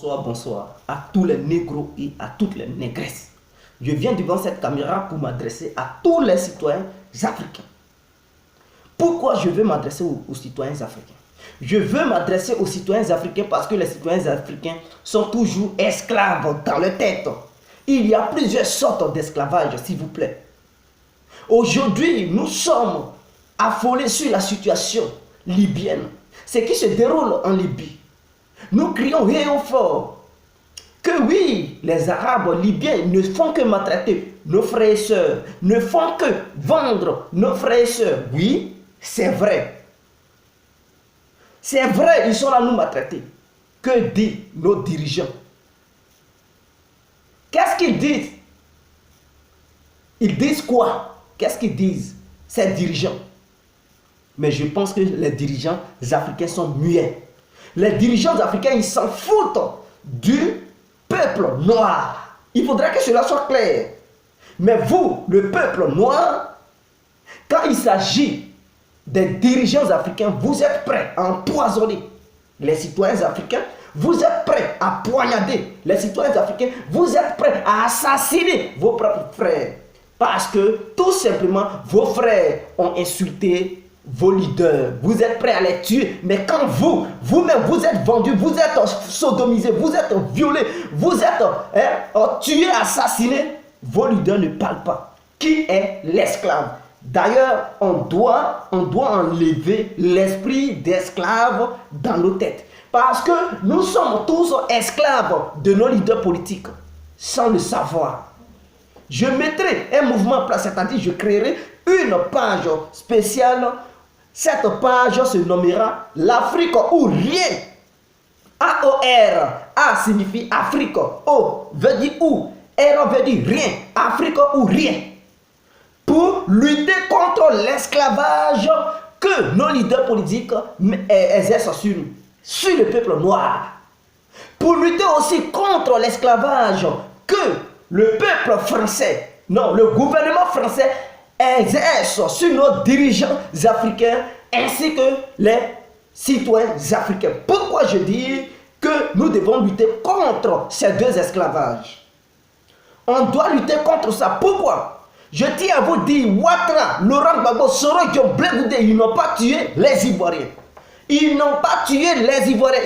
Bonsoir, bonsoir à tous les négros et à toutes les négresses. Je viens devant cette caméra pour m'adresser à tous les citoyens africains. Pourquoi je veux m'adresser aux citoyens africains? Je veux m'adresser aux citoyens africains parce que les citoyens africains sont toujours esclaves dans leur tête. Il y a plusieurs sortes d'esclavage, s'il vous plaît. Aujourd'hui, nous sommes affolés sur la situation libyenne. Ce qui se déroule en Libye. Nous crions haut fort que oui, les Arabes libyens ne font que maltraiter nos frères et sœurs, ne font que vendre nos frères et sœurs. Oui, c'est vrai. C'est vrai, ils sont là nous maltraiter. Que disent nos dirigeants? Qu'est-ce qu'ils disent? Ils disent quoi? Qu'est-ce qu'ils disent, ces dirigeants? Mais je pense que les dirigeants africains sont muets. Les dirigeants africains, ils s'en foutent du peuple noir. Il faudrait que cela soit clair. Mais vous, le peuple noir, quand il s'agit des dirigeants africains, vous êtes prêts à empoisonner les citoyens africains. Vous êtes prêts à poignarder les citoyens africains. Vous êtes prêts à assassiner vos propres frères. Parce que tout simplement, vos frères ont insulté vos leaders, vous êtes prêts à les tuer, mais quand vous-même, vous êtes vendus, vous êtes sodomisés, vous êtes violés, vous êtes tués, assassinés, vos leaders ne parlent pas. Qui est l'esclave? D'ailleurs, on doit enlever l'esprit d'esclave dans nos têtes. Parce que nous sommes tous esclaves de nos leaders politiques, sans le savoir. Je mettrai un mouvement en place, c'est-à-dire je créerai une page spéciale. Cette page se nommera l'Afrique ou rien. A-O-R. A signifie Afrique. O veut dire où. R veut dire rien. Afrique ou rien. Pour lutter contre l'esclavage que nos leaders politiques exercent sur le peuple noir. Pour lutter aussi contre l'esclavage que le peuple français, non, le gouvernement français exerce sur nos dirigeants africains ainsi que les citoyens africains. Pourquoi je dis que nous devons lutter contre ces deux esclavages? On doit lutter contre ça. Pourquoi? Je tiens à vous dire, Ouattara, Laurent Gbagbo, Soro Diop, Blé Goudé, ils n'ont pas tué les Ivoiriens. Ils n'ont pas tué les Ivoiriens.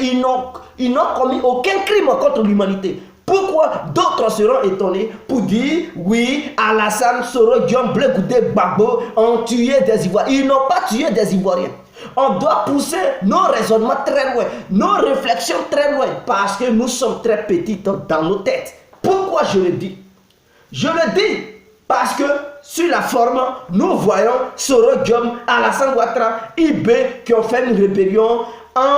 Ils n'ont commis aucun crime contre l'humanité. Pourquoi d'autres seront étonnés pour dire oui, Alassane, Soro, Diom, Blé Goudé, Gbagbo ont tué des Ivoiriens? Ils n'ont pas tué des Ivoiriens. On doit pousser nos raisonnements très loin, nos réflexions très loin, parce que nous sommes très petites dans nos têtes. Pourquoi je le dis? Je le dis parce que sur la forme, nous voyons Soro, Diom, Alassane Ouattara, IB qui ont fait une rébellion en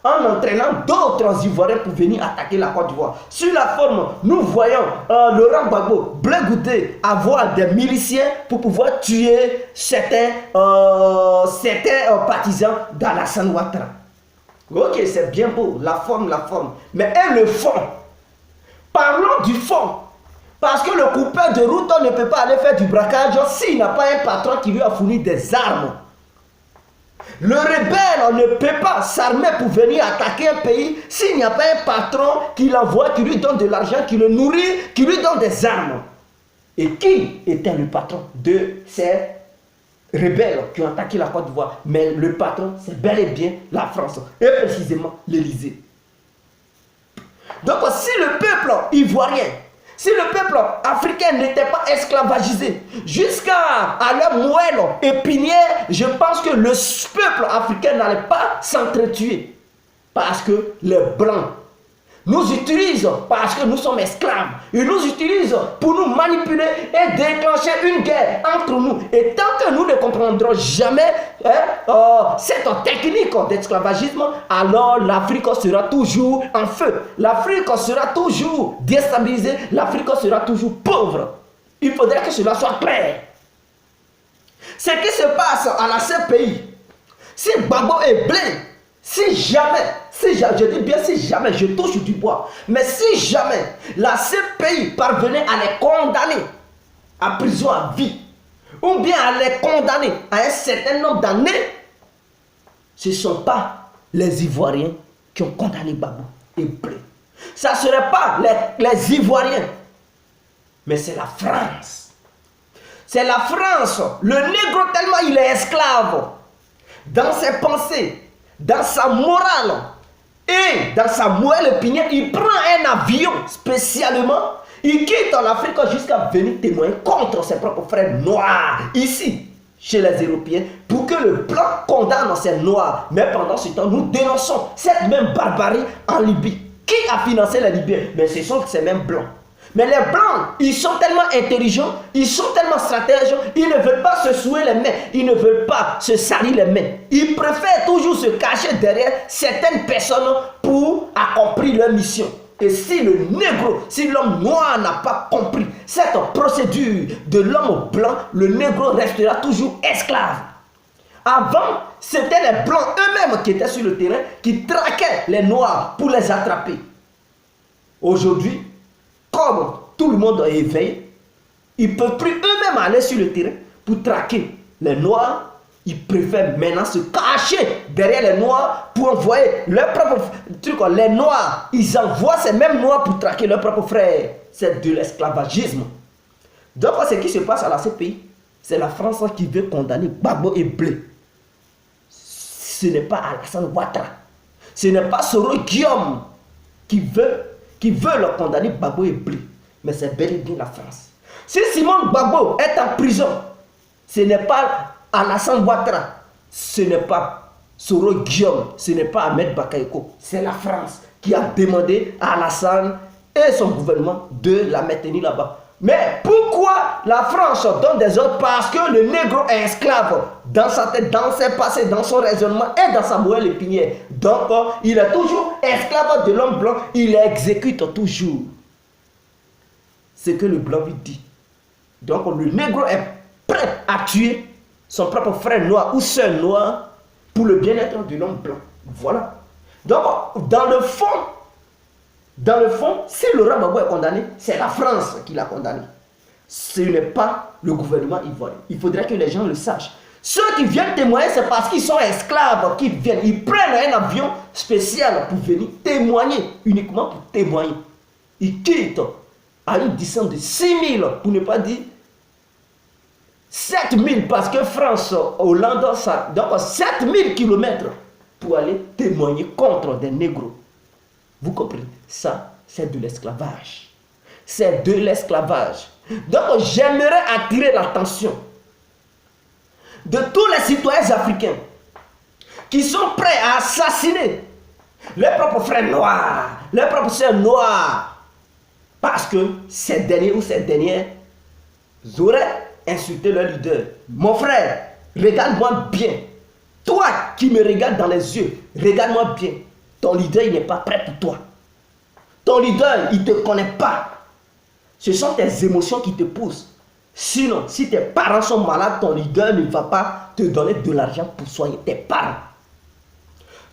entraînant d'autres Ivoiriens pour venir attaquer la Côte d'Ivoire. Sur la forme, nous voyons Laurent Gbagbo, Blé Goudé avoir des miliciens pour pouvoir tuer certains partisans d'Alassane Ouattara. Ok, c'est bien beau, la forme. Mais et le fond? Parlons du fond. Parce que le coupeur de route ne peut pas aller faire du braquage s'il n'a pas un patron qui lui a fourni des armes. Le rebelle ne peut pas s'armer pour venir attaquer un pays s'il n'y a pas un patron qui l'envoie, qui lui donne de l'argent, qui le nourrit, qui lui donne des armes. Et qui était le patron de ces rebelles qui ont attaqué la Côte d'Ivoire? Mais le patron, c'est bel et bien la France, et précisément l'Élysée. Donc si le peuple ivoirien, si le peuple africain n'était pas esclavagisé jusqu'à leur moelle épinière, je pense que le peuple africain n'allait pas s'entretuer. Parce que les Blancs nous utilisent parce que nous sommes esclaves. Ils nous utilisent pour nous manipuler et déclencher une guerre entre nous. Et tant que nous ne comprendrons jamais cette technique d'esclavagisme, alors l'Afrique sera toujours en feu. L'Afrique sera toujours déstabilisée. L'Afrique sera toujours pauvre. Il faudrait que cela soit clair. Ce qui se passe à la CPI, si Gbagbo est Blé, si jamais, je dis bien si jamais, je touche du bois, mais si jamais la CPI parvenait à les condamner à prison à vie, ou bien à les condamner à un certain nombre d'années, ce ne sont pas les Ivoiriens qui ont condamné Gbagbo et Blé. Ça ne serait pas les Ivoiriens, mais c'est la France. C'est la France. Le négro, tellement il est esclave dans ses pensées, dans sa morale et dans sa moelle épinière, il prend un avion spécialement, il quitte l'Afrique jusqu'à venir témoigner contre ses propres frères noirs ici, chez les Européens, pour que le blanc condamne ces noirs. Mais pendant ce temps, nous dénonçons cette même barbarie en Libye. Qui a financé les Libyens? Mais ce sont ces mêmes blancs. Mais les blancs, ils sont tellement intelligents, ils sont tellement stratèges, ils ne veulent pas se souiller les mains, ils ne veulent pas se salir les mains. Ils préfèrent toujours se cacher derrière certaines personnes pour accomplir leur mission. Et si le négro, si l'homme noir n'a pas compris cette procédure de l'homme blanc, le négro restera toujours esclave. Avant, c'était les blancs eux-mêmes qui étaient sur le terrain, qui traquaient les noirs pour les attraper. Aujourd'hui, comme tout le monde est éveillé, ils ne peuvent plus eux-mêmes aller sur le terrain pour traquer les noirs. Ils préfèrent maintenant se cacher derrière les noirs pour envoyer leurs propres trucs. Les noirs, ils envoient ces mêmes noirs pour traquer leurs propres frères. C'est de l'esclavagisme. Donc, ce qui se passe à la CPI, c'est la France qui veut condamner Gbagbo et Blé. Ce n'est pas Alassane Ouattara. Ce n'est pas Soro Guillaume qui veut le condamner Gbagbo et Blé. Mais c'est bel et bien la France. Si Simone Gbagbo est en prison, ce n'est pas Alassane Ouattara, ce n'est pas Soro Guillaume, ce n'est pas Ahmed Bakayoko, c'est la France qui a demandé à Alassane et son gouvernement de la maintenir là-bas. Mais pourquoi la France donne des ordres? Parce que le négro est esclave dans sa tête, dans ses passés, dans son raisonnement et dans sa moelle épinière. Donc, il est toujours esclave de l'homme blanc, il exécute toujours ce que le blanc lui dit. Donc, le négro est prêt à tuer son propre frère noir ou soeur noire pour le bien-être de l'homme blanc. Voilà. Donc, dans le fond, si Laurent Gbagbo est condamné, c'est la France qui l'a condamné. Ce n'est pas le gouvernement ivoirien. Il faudrait que les gens le sachent. Ceux qui viennent témoigner, c'est parce qu'ils sont esclaves qu'ils viennent. Ils prennent un avion spécial pour venir témoigner, uniquement pour témoigner. Ils quittent à une distance de 6 000, pour ne pas dire 7 000, parce que France, Hollande, ça, donc 7 000 km pour aller témoigner contre des négros. Vous comprenez? Ça, c'est de l'esclavage. C'est de l'esclavage. Donc, j'aimerais attirer l'attention de tous les citoyens africains qui sont prêts à assassiner leurs propres frères noirs, leurs propres sœurs noires, parce que ces derniers ou ces dernières auraient insulté leur leader. Mon frère, regarde-moi bien. Toi qui me regardes dans les yeux, regarde-moi bien. Ton leader, il n'est pas prêt pour toi. Ton leader, il ne te connaît pas. Ce sont tes émotions qui te poussent. Sinon, si tes parents sont malades, ton leader ne va pas te donner de l'argent pour soigner tes parents.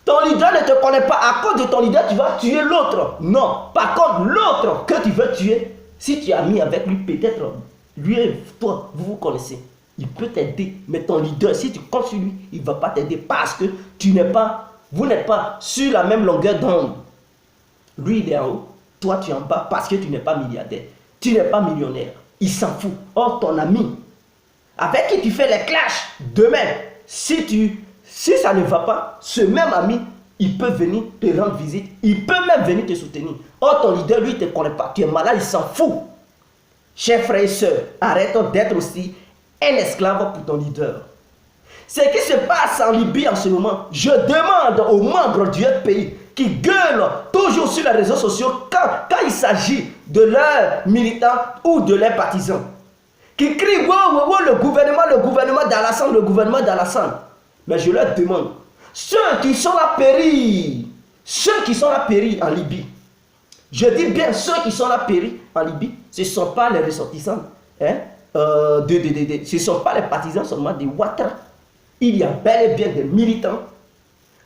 Ton leader ne te connaît pas. À cause de ton leader, tu vas tuer l'autre. Non. Par contre, l'autre que tu veux tuer, si tu es ami avec lui, peut-être, lui et toi, vous vous connaissez. Il peut t'aider. Mais ton leader, si tu comptes sur lui, il ne va pas t'aider parce que vous n'êtes pas sur la même longueur d'onde. Lui, il est en haut. Toi, tu es en bas parce que tu n'es pas milliardaire. Tu n'es pas millionnaire. Il s'en fout. Or, ton ami, avec qui tu fais les clashs, demain, si ça ne va pas, ce même ami, il peut venir te rendre visite. Il peut même venir te soutenir. Or, ton leader, lui, il ne te connaît pas. Tu es malade, il s'en fout. Chers frères et sœurs, arrêtons d'être aussi un esclave pour ton leader. Ce qui se passe en Libye en ce moment, je demande aux membres du pays qui gueulent toujours sur les réseaux sociaux quand il s'agit de leurs militants ou de leurs partisans, qui crient wow, wow, wow, le gouvernement d'Alassane, le gouvernement d'Alassane. Mais je leur demande, ceux qui sont là péris en Libye, je dis bien ceux qui sont là péris en Libye, ce ne sont pas les ressortissants, ce ne sont pas les partisans seulement de Ouattara. Il y a bel et bien des militants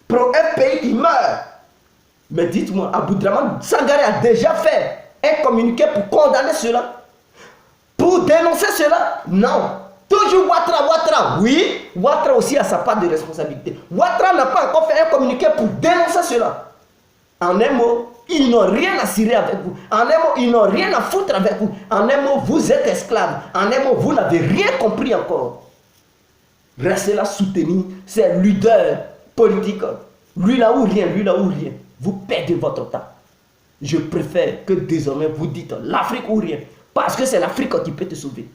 pour un pays qui meurt. Mais dites-moi, Aboudraman Sangaré a déjà fait un communiqué pour condamner cela, pour dénoncer cela? Non. Toujours Ouattara. Oui, Ouattara aussi a sa part de responsabilité. Ouattara n'a pas encore fait un communiqué pour dénoncer cela. En un mot, Ils n'ont rien à cirer avec vous. En un mot, ils n'ont rien à foutre avec vous. En un mot, vous êtes esclaves. En un mot, vous n'avez rien compris encore. Restez là, soutenir ces leaders politiques. Lui là ou rien, lui là ou rien. Vous perdez votre temps. Je préfère que désormais vous dites l'Afrique ou rien. Parce que c'est l'Afrique qui peut te sauver.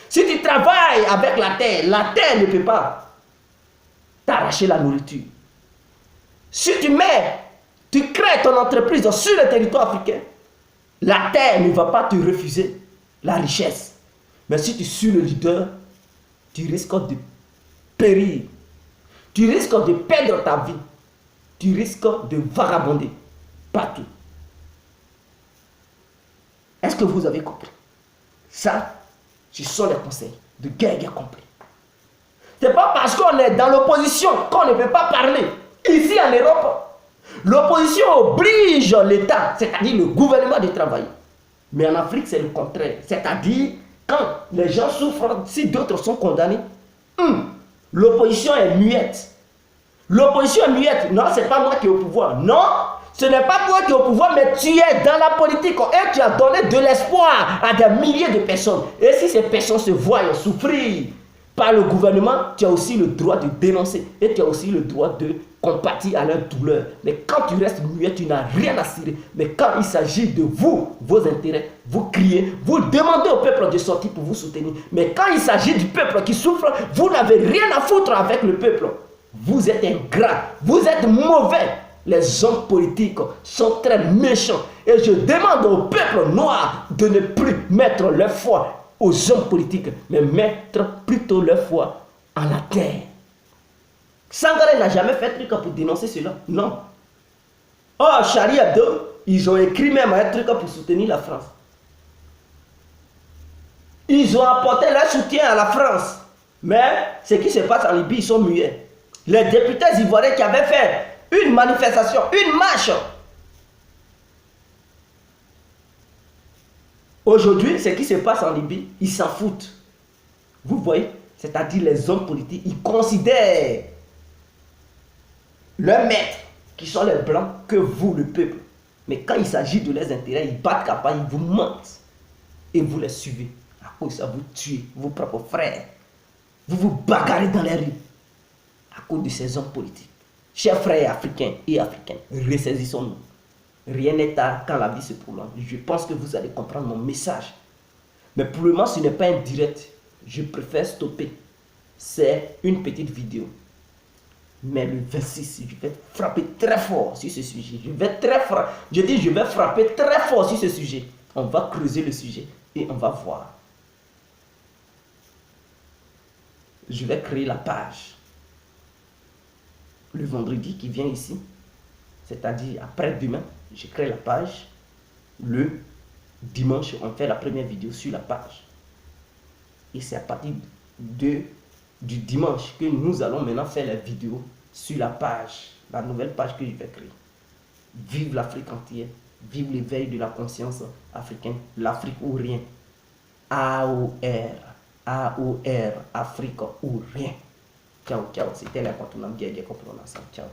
Si tu travailles avec la terre ne peut pas t'arracher la nourriture. Si tu crées ton entreprise sur le territoire africain, la terre ne va pas te refuser la richesse. Mais si tu suis le leader, tu risques de périr. Tu risques de perdre ta vie. Tu risques de vagabonder partout. Est-ce que vous avez compris? Ça, ce sont les conseils de Guerguer compris. Ce n'est pas parce qu'on est dans l'opposition qu'on ne peut pas parler. Ici en Europe, l'opposition oblige l'État, c'est-à-dire le gouvernement, de travailler. Mais en Afrique, c'est le contraire. C'est-à-dire, quand les gens souffrent, si d'autres sont condamnés, l'opposition est muette. L'opposition est muette. Non, ce n'est pas moi qui est au pouvoir. Non, ce n'est pas toi qui es au pouvoir, mais tu es dans la politique et tu as donné de l'espoir à des milliers de personnes. Et si ces personnes se voient souffrir par le gouvernement, tu as aussi le droit de dénoncer et tu as aussi le droit de compatir à leur douleur. Mais quand tu restes muet, tu n'as rien à cirer. Mais quand il s'agit de vous, vos intérêts, vous criez, vous demandez au peuple de sortir pour vous soutenir. Mais quand il s'agit du peuple qui souffre, vous n'avez rien à foutre avec le peuple. Vous êtes ingrats, vous êtes mauvais. Les hommes politiques sont très méchants. Et je demande au peuple noir de ne plus mettre leur foi aux hommes politiques, mais mettre plutôt leur foi en la terre. Sangaré n'a jamais fait truc pour dénoncer cela. Non. Oh, Charlie Hebdo, ils ont écrit même un truc pour soutenir la France. Ils ont apporté leur soutien à la France. Mais ce qui se passe en Libye, ils sont muets. Les députés ivoiriens qui avaient fait une manifestation, une marche. Aujourd'hui, ce qui se passe en Libye, ils s'en foutent. Vous voyez? C'est-à-dire les hommes politiques, ils considèrent leurs maîtres, qui sont les blancs, que vous, le peuple. Mais quand il s'agit de leurs intérêts, ils battent campagne, ils vous mentent. Et vous les suivez. À cause de ça, vous tuez vos propres frères. Vous vous bagarrez dans les rues. À cause de ces hommes politiques. Chers frères africains et africaines, ressaisissons-nous. Rien n'est tard quand la vie se prolonge. Je pense que vous allez comprendre mon message. Mais pour le moment, ce n'est pas un direct. Je préfère stopper. C'est une petite vidéo. Mais le 26, je vais frapper très fort sur ce sujet. Je vais frapper très fort sur ce sujet. On va creuser le sujet et on va voir. Je vais créer la page. Le vendredi qui vient ici, c'est-à-dire après-demain, je crée la page. Le dimanche, on fait la première vidéo sur la page. Et c'est à partir du dimanche que nous allons maintenant faire la vidéo sur la page, la nouvelle page que je vais créer. Vive l'Afrique entière, vive l'éveil de la conscience africaine, l'Afrique ou rien. AOR, Afrique ou rien. Ciao, ciao, c'était l'incontournable Guerguer Comprenant. Ciao.